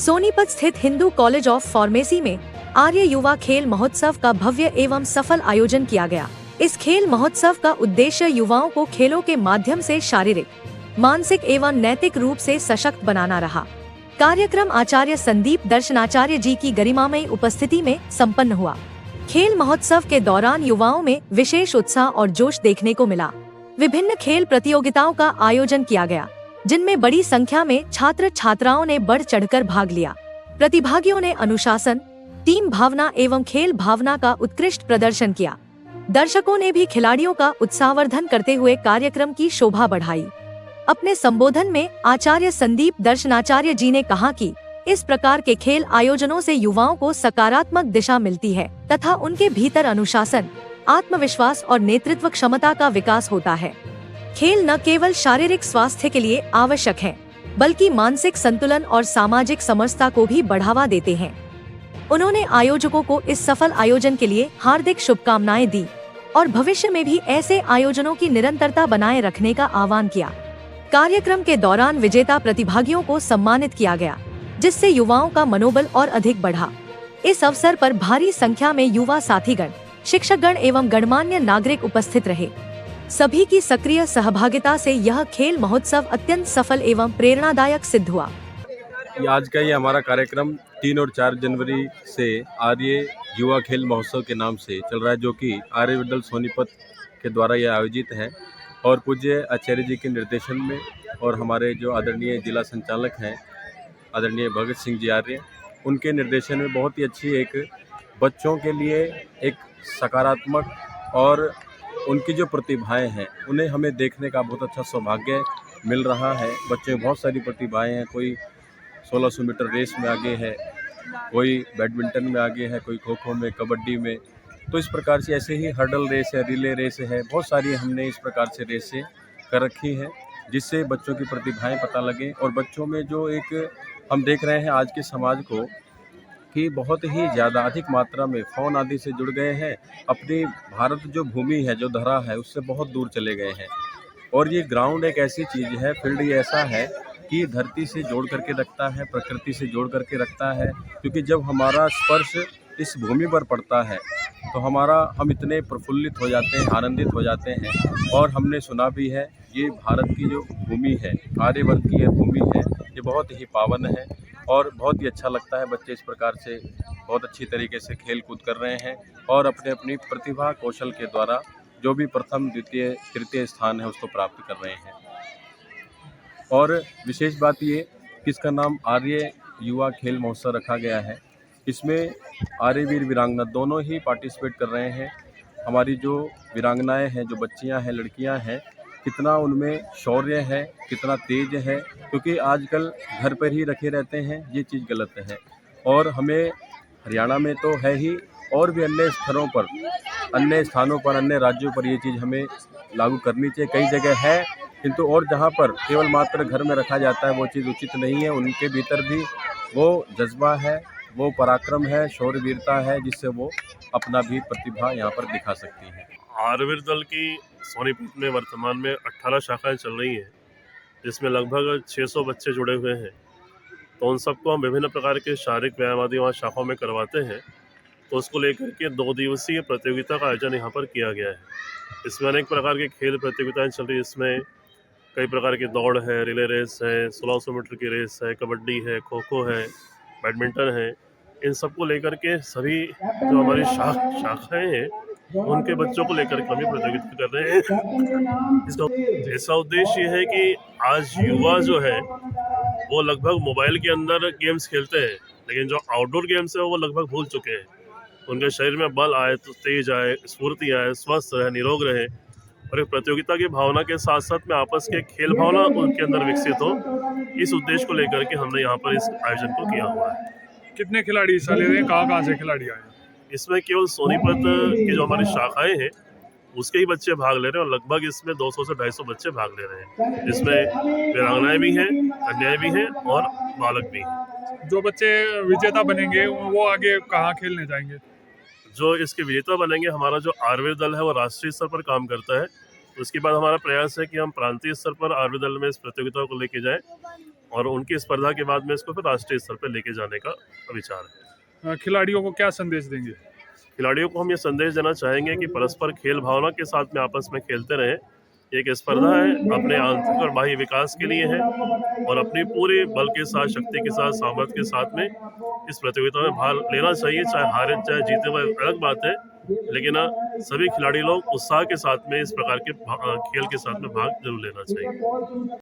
सोनीपत स्थित Hindu college of pharmacy में आर्य युवा खेल महोत्सव का भव्य एवं सफल आयोजन किया गया। इस खेल महोत्सव का उद्देश्य युवाओं को खेलों के माध्यम से शारीरिक, मानसिक एवं नैतिक रूप से सशक्त बनाना रहा। कार्यक्रम आचार्य संदीप दर्शनाचार्य जी की गरिमामयी उपस्थिति में संपन्न हुआ। खेल महोत्सव के दौरान युवाओं में विशेष उत्साह और जोश देखने को मिला। विभिन्न खेल प्रतियोगिताओं का आयोजन किया गया, जिनमें बड़ी संख्या में छात्र छात्राओं ने बढ़ चढ़कर भाग लिया। प्रतिभागियों ने अनुशासन, टीम भावना एवं खेल भावना का उत्कृष्ट प्रदर्शन किया। दर्शकों ने भी खिलाड़ियों का उत्साहवर्धन करते हुए कार्यक्रम की शोभा बढ़ाई। अपने संबोधन में आचार्य संदीप दर्शनाचार्य जी ने कहा कि इस प्रकार के खेल आयोजनों से युवाओं को सकारात्मक दिशा मिलती है तथा उनके भीतर अनुशासन, आत्मविश्वास और नेतृत्व क्षमता का विकास होता है। खेल न केवल शारीरिक स्वास्थ्य के लिए आवश्यक है, बल्कि मानसिक संतुलन और सामाजिक समरसता को भी बढ़ावा देते हैं। उन्होंने आयोजकों को इस सफल आयोजन के लिए हार्दिक शुभकामनाएं दी और भविष्य में भी ऐसे आयोजनों की निरंतरता बनाए रखने का आह्वान किया। कार्यक्रम के दौरान विजेता प्रतिभागियों को सम्मानित किया गया, जिससे युवाओं का मनोबल और अधिक बढ़ा। इस अवसर पर भारी संख्या में युवा साथीगण, शिक्षकगण एवं गणमान्य नागरिक उपस्थित रहे। सभी की सक्रिय सहभागिता से यह खेल महोत्सव अत्यंत सफल एवं प्रेरणादायक सिद्ध हुआ। आज का ये हमारा कार्यक्रम 3 और 4 जनवरी से आर्य युवा खेल महोत्सव के नाम से चल रहा है, जो कि आर्य विद्यालय सोनीपत के द्वारा यह आयोजित है और पूज्य आचार्य जी के निर्देशन में और हमारे जो आदरणीय जिला संचालक हैं आदरणीय भगत सिंह जी आर्य, उनके निर्देशन में बहुत ही अच्छी एक बच्चों के लिए एक सकारात्मक और उनकी जो प्रतिभाएं हैं उन्हें हमें देखने का बहुत अच्छा सौभाग्य मिल रहा है। बच्चों में बहुत सारी प्रतिभाएं हैं, कोई 1600 मीटर रेस में आगे है, कोई बैडमिंटन में आगे है, कोई खो खो में, कबड्डी में। तो इस प्रकार से ऐसे ही हर्डल रेस है, रिले रेस है, बहुत सारी हमने इस प्रकार से रेसें कर रखी हैं, जिससे बच्चों की प्रतिभाएं पता लगे। और बच्चों में जो एक हम देख रहे हैं आज के समाज को कि बहुत ही ज़्यादा अधिक मात्रा में फ़ोन आदि से जुड़ गए हैं, अपनी भारत जो भूमि है, जो धरा है, उससे बहुत दूर चले गए हैं। और ये ग्राउंड एक ऐसी चीज़ है, फील्ड ये ऐसा है कि धरती से जोड़ करके रखता है, प्रकृति से जोड़ करके रखता है। क्योंकि जब हमारा स्पर्श इस भूमि पर पड़ता है तो हम इतने प्रफुल्लित हो जाते हैं, आनंदित हो जाते हैं। और हमने सुना भी है, ये भारत की जो भूमि है, आर्यवर्त की ये भूमि है, ये बहुत ही पावन है और बहुत ही अच्छा लगता है। बच्चे इस प्रकार से बहुत अच्छी तरीके से खेल कूद कर रहे हैं और अपने अपनी प्रतिभा कौशल के द्वारा जो भी प्रथम, द्वितीय, तृतीय स्थान है उसको प्राप्त कर रहे हैं। और विशेष बात ये कि इसका नाम आर्य युवा खेल महोत्सव रखा गया है। इसमें आर्य वीर वीरांगना दोनों ही पार्टिसिपेट कर रहे हैं। हमारी जो वीरांगनाएं हैं, जो बच्चियां हैं, लड़कियां हैं, कितना उनमें शौर्य है, कितना तेज है। क्योंकि आजकल घर पर ही रखे रहते हैं, ये चीज़ गलत है। और हमें हरियाणा में तो है ही, और भी अन्य स्तरों पर, अन्य स्थानों पर, अन्य राज्यों पर ये चीज़ हमें लागू करनी चाहिए। कई जगह है, किंतु और जहाँ पर केवल मात्र घर में रखा जाता है वो चीज़ उचित नहीं है। उनके भीतर भी वो जज्बा है, वो पराक्रम है, शौर्य वीरता है, जिससे वो अपना भी प्रतिभा यहाँ पर दिखा सकती है। आर्य दल की सोनीपत में वर्तमान में 18 शाखाएं चल रही हैं, जिसमें लगभग 600 बच्चे जुड़े हुए हैं। तो उन सबको हम विभिन्न प्रकार के शारीरिक व्यायाम आदि वहाँ शाखाओं में करवाते हैं। तो उसको लेकर के 2 दिवसीय प्रतियोगिता का आयोजन यहाँ पर किया गया है। इसमें अनेक प्रकार के खेल प्रतियोगिताएं चल रही है। इसमें कई प्रकार की दौड़ है, रिले रेस है, 1600 मीटर की रेस है, कबड्डी है, खो खो है, बैडमिंटन है। इन सबको लेकर के सभी जो हमारी शाखाएँ हैं उनके बच्चों को लेकर के हम प्रतियोगिता कर रहे हैं। इसका उद्देश्य ये है कि आज युवा जो है वो लगभग मोबाइल के अंदर गेम्स खेलते हैं, लेकिन जो आउटडोर गेम्स है वो लगभग भूल चुके हैं। उनके शरीर में बल आए तो तेज आए, स्फूर्ति आए, स्वस्थ रहे, निरोग रहे और एक प्रतियोगिता की भावना के साथ साथ में आपस के खेल भावना उनके अंदर विकसित हो। इस उद्देश्य को लेकर के हमने यहाँ पर इस आयोजन को किया हुआ है। कितने खिलाड़ी हिस्सा ले रहे हैं, कहाँ से खिलाड़ी आए? इसमें केवल सोनीपत की जो हमारी शाखाएं हैं उसके ही बच्चे भाग ले रहे हैं और लगभग इसमें 200 से 250 बच्चे भाग ले रहे हैं। इसमें वीरांगनाएं भी हैं, कन्याएं भी हैं और बालक भी हैं। जो बच्चे विजेता बनेंगे वो आगे कहाँ खेलने जाएंगे? जो इसके विजेता बनेंगे, हमारा जो आर्य दल है वो राष्ट्रीय स्तर पर काम करता है। उसके बाद हमारा प्रयास है कि हम प्रांतीय स्तर पर आर्य दल में इस प्रतियोगिता को लेके जाएं और उनकी स्पर्धा के बाद में इसको फिर राष्ट्रीय स्तर पर लेके जाने का विचार है। खिलाड़ियों को क्या संदेश देंगे? खिलाड़ियों को हम ये संदेश देना चाहेंगे कि परस्पर खेल भावना के साथ में आपस में खेलते रहें। एक स्पर्धा है, अपने आंतरिक और बाह्य विकास के लिए है और अपनी पूरी बल के साथ, शक्ति के साथ, सामर्थ्य के साथ में इस प्रतियोगिता में भाग लेना चाहिए। चाहे हारे चाहे जीते, वह अलग बात है, लेकिन सभी खिलाड़ी लोग उत्साह के साथ में इस प्रकार के खेल के साथ में भाग जरूर लेना चाहिए।